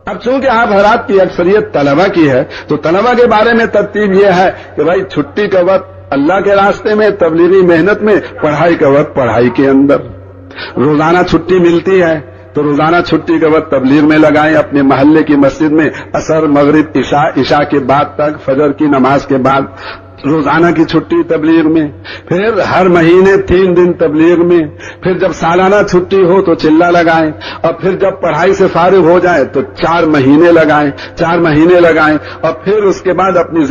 اب چونکہ آپ حضرات کی اکثریت طلبہ کی ہے تو طلبہ کے بارے میں ترتیب یہ ہے کہ بھائی چھٹی کا وقت اللہ کے راستے میں، تبلیغی محنت میں، پڑھائی کا وقت پڑھائی کے اندر. روزانہ چھٹی ملتی ہے تو روزانہ چھٹی کا وقت تبلیغ میں لگائیں، اپنے محلے کی مسجد میں عصر، مغرب، عشاء کے بعد تک، فجر کی نماز کے بعد روزانہ کی چھٹی تبلیغ میں، پھر ہر مہینے 3 دن تبلیغ میں، پھر جب سالانہ چھٹی ہو تو چلہ لگائیں، اور پھر جب پڑھائی سے فارغ ہو جائے تو 4 مہینے لگائیں، اور پھر اس کے بعد اپنی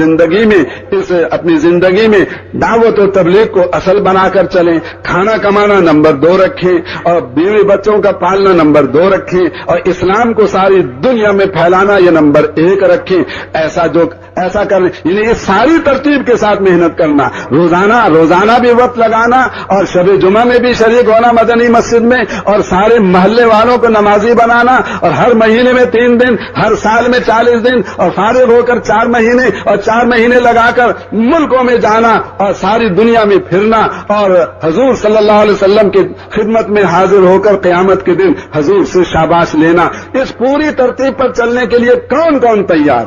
زندگی میں دعوت و تبلیغ کو اصل بنا کر چلیں. کھانا کمانا نمبر 2 رکھیں، اور بیوی بچوں کا پالنا نمبر 2 رکھیں، اور اسلام کو ساری دنیا میں پھیلانا یہ نمبر 1 رکھیں. ایسا کریں، یعنی یہ ساری ترتیب کے ساتھ محنت کرنا، روزانہ بھی وقت لگانا، اور شب جمعہ میں بھی شریک ہونا مدنی مسجد میں، اور سارے محلے والوں کو نمازی بنانا، اور ہر مہینے میں 3 دن، ہر سال میں 40 دن، اور فارغ ہو کر 4 مہینے، اور 4 مہینے لگا کر ملکوں میں جانا اور ساری دنیا میں پھرنا، اور حضور صلی اللہ علیہ وسلم کی خدمت میں حاضر ہو کر قیامت کے دن حضور سے شاباش لینا. اس پوری ترتیب پر چلنے کے لیے کون کون تیار؟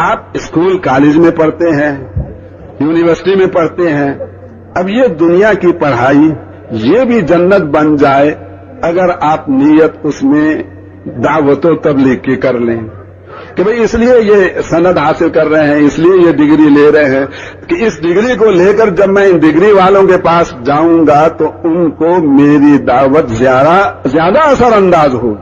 آپ اسکول کالج میں پڑھتے ہیں، یونیورسٹی میں پڑھتے ہیں. اب یہ دنیا کی پڑھائی یہ بھی جنت بن جائے اگر آپ نیت اس میں دعوت و تبلیغ کی کر لیں کہ بھئی اس لیے یہ سند حاصل کر رہے ہیں، اس لیے یہ ڈگری لے رہے ہیں کہ اس ڈگری کو لے کر جب میں ان ڈگری والوں کے پاس جاؤں گا تو ان کو میری دعوت زیادہ اثر انداز ہو.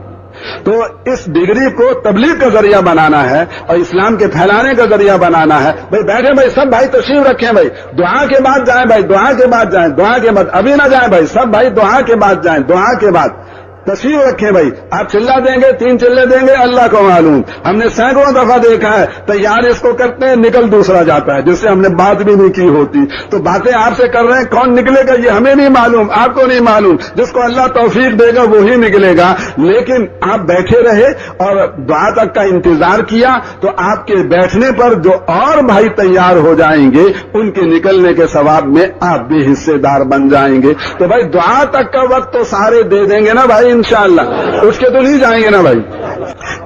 تو اس ڈگری کو تبلیغ کا ذریعہ بنانا ہے اور اسلام کے پھیلانے کا ذریعہ بنانا ہے. بھائی بیٹھے بھائی، سب بھائی تشریف رکھیں، بھائی دعا کے بعد جائیں، بھائی دعا کے بعد جائیں، دعا کے بعد ابھی نہ جائیں بھائی، سب بھائی دعا کے بعد جائیں، دعا کے بعد تشریف رکھیں. بھائی آپ چلہ دیں گے، 3 چلے دیں گے، اللہ کو معلوم. ہم نے سینکڑوں دفعہ دیکھا ہے تیار اس کو کرتے ہیں، نکل دوسرا جاتا ہے جس سے ہم نے بات بھی نہیں کی ہوتی. تو باتیں آپ سے کر رہے ہیں، کون نکلے گا یہ ہمیں نہیں معلوم، آپ کو نہیں معلوم. جس کو اللہ توفیق دے گا وہی نکلے گا. لیکن آپ بیٹھے رہے اور دعا تک کا انتظار کیا تو آپ کے بیٹھنے پر جو اور بھائی تیار ہو جائیں گے ان کے نکلنے کے ثواب میں آپ بھی حصے دار بن جائیں گے. تو بھائی دعا تک کا وقت تو سارے دے دیں گے نا بھائی انشاءاللہ، اس کے تو نہیں جائیں گے نا بھائی.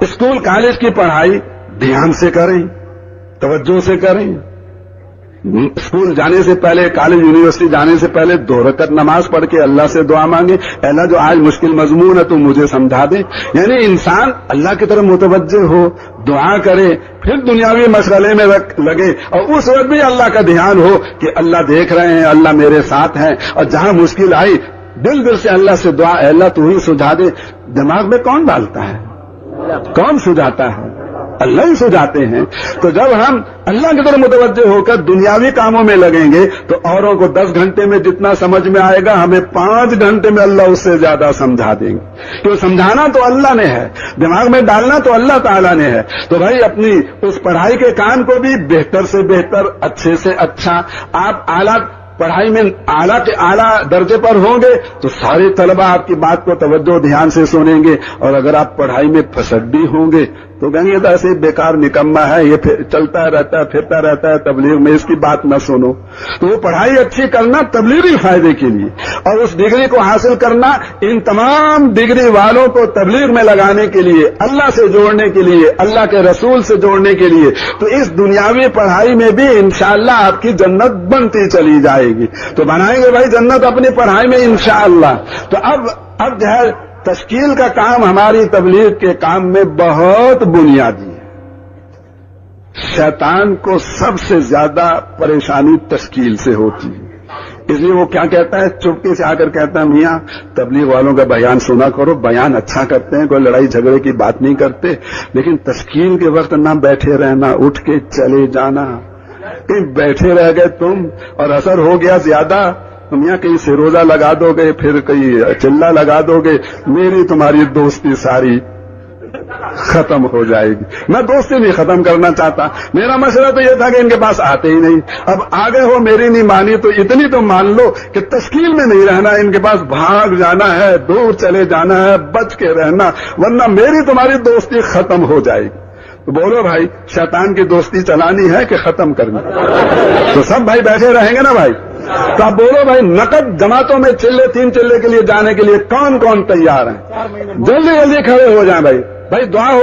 اسکول کالج کی پڑھائی دھیان سے کریں، توجہ سے کریں. اسکول جانے سے پہلے، کالج یونیورسٹی جانے سے پہلے 2 رکعت نماز پڑھ کے اللہ سے دعا مانگے، اللہ جو آج مشکل مضمون ہے تو مجھے سمجھا دے. یعنی انسان اللہ کی طرف متوجہ ہو، دعا کرے، پھر دنیاوی مشغلے میں لگے، اور اس وقت بھی اللہ کا دھیان ہو کہ اللہ دیکھ رہے ہیں، اللہ میرے ساتھ ہیں. اور جہاں مشکل آئی دل سے اللہ سے دعا، اے اللہ تو ہی سجھا دے. دماغ میں کون ڈالتا ہے؟ کون سجھاتا ہے؟ اللہ ہی سجھاتے ہیں. تو جب ہم اللہ کی طرف متوجہ ہو کر دنیاوی کاموں میں لگیں گے تو اوروں کو 10 گھنٹے میں جتنا سمجھ میں آئے گا ہمیں 5 گھنٹے میں اللہ اس سے زیادہ سمجھا دیں گے. کیوں؟ سمجھانا تو اللہ نے ہے، دماغ میں ڈالنا تو اللہ تعالیٰ نے ہے. تو بھائی اپنی اس پڑھائی کے کام کو بھی بہتر سے بہتر، اچھے سے اچھا. آپ اعلیٰ پڑھائی میں اعلیٰ درجے پر ہوں گے تو سارے طلبہ آپ کی بات کو توجہ دھیان سے سنیں گے. اور اگر آپ پڑھائی میں پھسٹ بھی ہوں گے تو کہیں گے ایسے بیکار نکما ہے، یہ چلتا رہتا ہے، پھرتا رہتا ہے تبلیغ میں، اس کی بات نہ سنو. تو وہ پڑھائی اچھی کرنا تبلیغی فائدے کے لیے، اور اس ڈگری کو حاصل کرنا ان تمام ڈگری والوں کو تبلیغ میں لگانے کے لیے، اللہ سے جوڑنے کے لیے، اللہ کے رسول سے جوڑنے کے لیے. تو اس دنیاوی پڑھائی میں بھی انشاءاللہ آپ کی جنت بنتی چلی جائے گی. تو بنائیں گے بھائی جنت اپنی پڑھائی میں انشاءاللہ. تو اب جو ہے تشکیل کا کام ہماری تبلیغ کے کام میں بہت بنیادی ہے. شیطان کو سب سے زیادہ پریشانی تشکیل سے ہوتی ہے. اس لیے وہ کیا کہتا ہے، چپکے سے آ کر کہتا ہے میاں تبلیغ والوں کا بیان سنا کرو، بیان اچھا کرتے ہیں، کوئی لڑائی جھگڑے کی بات نہیں کرتے، لیکن تشکیل کے وقت نہ بیٹھے رہنا، اٹھ کے چلے جانا. کہیں بیٹھے رہ گئے تم اور اثر ہو گیا زیادہ تم یہاں کہیں سے روزہ لگا دو گے، پھر کہیں چلہ لگا دو گے، میری تمہاری دوستی ساری ختم ہو جائے گی. میں دوستی نہیں ختم کرنا چاہتا، میرا مشورہ تو یہ تھا کہ ان کے پاس آتے ہی نہیں. اب آگے ہو، میری نہیں مانی تو اتنی تو مان لو کہ تشکیل میں نہیں رہنا، ان کے پاس بھاگ جانا ہے، دور چلے جانا ہے، بچ کے رہنا، ورنہ میری تمہاری دوستی ختم ہو جائے گی. تو بولو بھائی شیطان کی دوستی چلانی ہے کہ ختم کرنی؟ تو سب بھائی بیٹھے رہیں گے نا بھائی. تو آپ بولو بھائی نقد جماعتوں میں 3 چلے کے لیے جانے کے لیے کون کون تیار ہیں؟ جلدی جلدی کھڑے ہو جائیں بھائی. بھائی دعا ہو.